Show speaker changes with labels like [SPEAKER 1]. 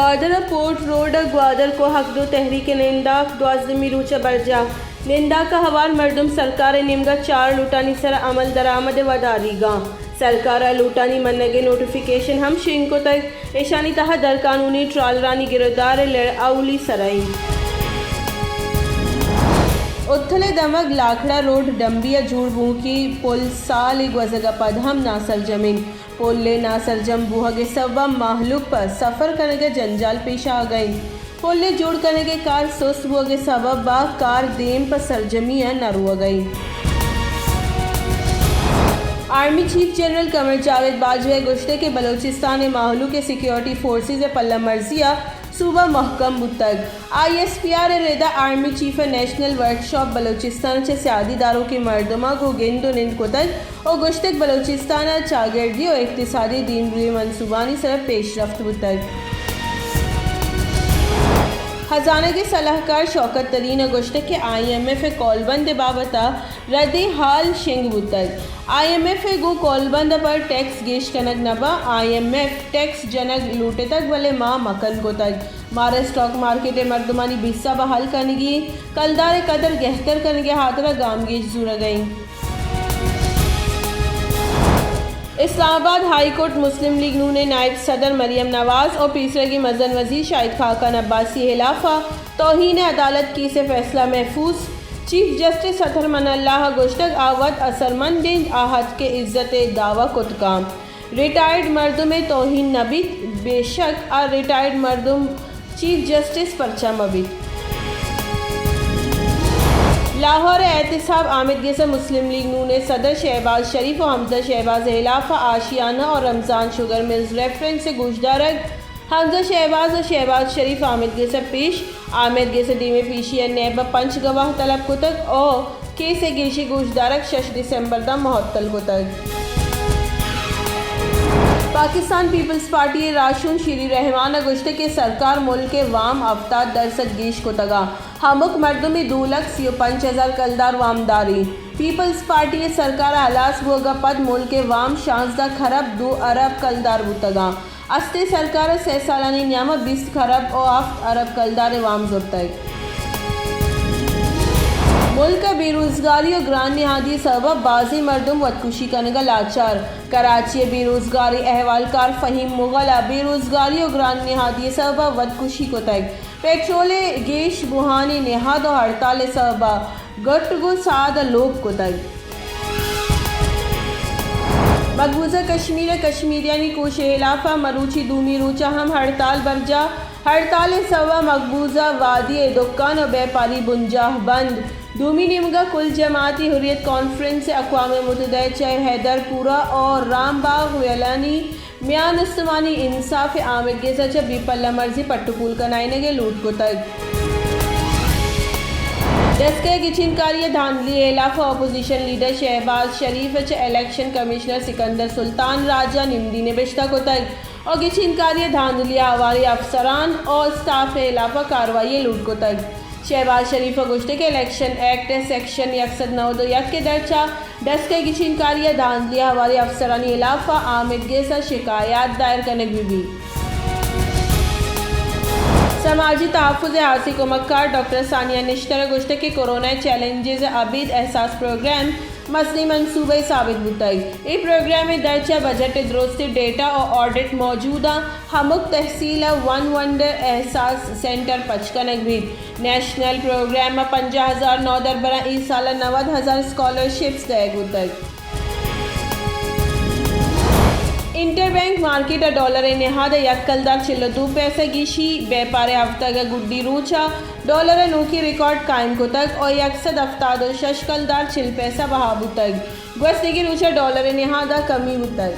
[SPEAKER 1] Gwadar port road Gwadar को हक दो तहरीक निंदा द्वाजमी रूचा बरजा निंदा का हवार मरदुम सरकार निमगा 4 लूटानी सर अमल दरामद वदारीगा सरकार लूटानी मनगे नोटिफिकेशन हम शिंको तक ईशानी तहा दर कानूनी ट्रालरानी गिरदार लड़ाउली सराई उत्थले दमग लाखड़ा रोड डंबिया जूड़ बूकी पुल साल वजगा पदहम नासर जमीन पुल्ले नासर जम बूहा के सवा माहलूक पर सफ़र करने के जंजाल पेश आ गई पुल्ले जोड़ करने के कार सुस्त हुआ के सबब बा कार देम पर सरजमियाँ न रुआ गई। Army chief general Qamar Javed Bajwa गुश्ते के बलोचिस्तान माहलू के सिक्योरिटी फोर्सेज पल्ला मर्जिया सूबा महकम मुतग ISPR रेदा army chief national workshop Balochistan से सियादीदारों की मरदमा को गेंदो निंद को तक और गुश्तक बलोचिस्तान चागर्दी और इक्तिसादी दीन रुई मनसूबानी सरफ पेशरफ्त मुतग खजाना के सलाहकार शौकत तरीन गुश्तक के IMF कॉलबंद बाबता रद्द हाल शिंग बुतग IMF गो कॉलबंद पर टैक्स गेश कनक नबा IMF टैक्स जनक लूटे तक वाले माँ मकन को तक मारे स्टॉक मार्केट मर्दमानी बिस्सा बहाल करने कलदार कदर गहतर करने के हाथरा गामगेश जुड़ गई। इस्लामाबाद हाई कोर्ट मुस्लिम लीग नून ने नायब सदर मरियम नवाज और पीसरे की मजन वजीर शाहिद खाकान अब्बासी खिलाफा तौहीन अदालत की से फैसला महफूज चीफ जस्टिस अतर मनल्लाह गुश्तक आवत असरमंद आहत के इज्जत दावा कुतकाम रिटायर्ड मर्दुम तौहीन नबीत बेशक और रिटायर्ड मर्दुम चीफ जस्टिस परचा मबीत लाहौर एहतिसाब आमिद गेसा मुस्लिम लीग नून ने सदर शहबाज शरीफ और हमजा शहबाज खिलाफा आशियाना और रमज़ान शुगर मिल्स रेफरेंस से गुजदारक हमजा शहबाज और शहबाज शरीफ आमिद गेसा पेश आमिद गेसा दीमे पीशी नैब पंच गवाह तलब को तक और केस गेशी गुजदारक 6 दिसंबर दा मुहत्तल को तक पाकिस्तान पीपल्स पार्टी राशुन शीरी रहमान गुश्ते के सरकार मुल्क के वाम अफ्ताद दरसद गेश को तगा हमुक मर्दुमी 2,55,000 कलदार वामदारी पीपल्स पार्टी सरकार अलास बोगा पद मुल्क के वाम 16 खरब 2 अरब कलदार बुतगा अस्ते सरकार 6 सालानी न्यामा 20 खरब और 8 अरब कलदार वाम जुर्तग मुल्क का बेरोजगारी और ग्रान निहादी सबब बाजी मर्दुम वदकुशी करने का लाचार कराची बेरोजगारी अहवालकार फ़हीम मुगला बेरोजगारी और ग्रान निहादी सबब वदकुशी को तक पेट्रोल गेश बुहानी निहाद और हड़ताल सबब गटगो साद लोग को तक मकबूजा कश्मीरियानी कोश खिलाफा मरूची दूमी रूचा हम हड़ताल बरजा हड़ताल सबब मकबूजा वादी दुकान और व्यापारी बुंजाह बंद दूमी निमगा कुल जमाती हुर्रियत कॉन्फ्रेंस से अक़वाम मुत्तहिदा चाहे हैदरपुरा और रामबाग वेलानी म्यान उस्मानी इंसाफ आमिद के सच बीपल्ला मर्जी पट्टुपुल का नाइने के लूट को तक दस्के गिचिनकारी धांधली इलाफा अपोजिशन लीडर शहबाज शरीफ इलेक्शन कमिश्नर सिकंदर सुल्तान राजा निमदी ने बिश्ता को तक और गिचिनकारी धांधली आवारी अफसरान और स्टाफ इलाफा कार्रवाई लूट को तक शहबाज शरीफ गुश्ते के इलेक्शन एक्ट सेक्शन 191 के दर्जा दस्के गिचिनकारी धांधली हवारी अफसरानी इलाफा आमिद गेसा शिकायत दायर करने भी समाजी तहफ़्फ़ुज़ आसी को मक्कार डॉक्टर सानिया निश्तर गुश्ते के कोरोना चैलेंजेस अबीद एहसास प्रोग्राम मसनी मनसूबे साबित बुताई ये प्रोग्राम में दर्जा बजट दुरुस्ती डेटा और ऑडिट मौजूदा हमुक तहसील 1 वंडर एहसास सेंटर पचकनक भी नेशनल प्रोग्राम में 50,000 9 दरबरा इस साल 90,000 स्कॉलरशिप्स दे बुताई इंटरबैंक मार्केट डॉलर निहाद यकलदार चिल्लो 2 पैसे गिशी व्यापार हफ्ता का गुड्डी रूचा डॉलर नोकी रिकॉर्ड कायम को तक और यकसद अफ्ताद शशकलदार 6 पैसा बहाबू तक गस्ती की रूचा डॉलर निहादा कमी तक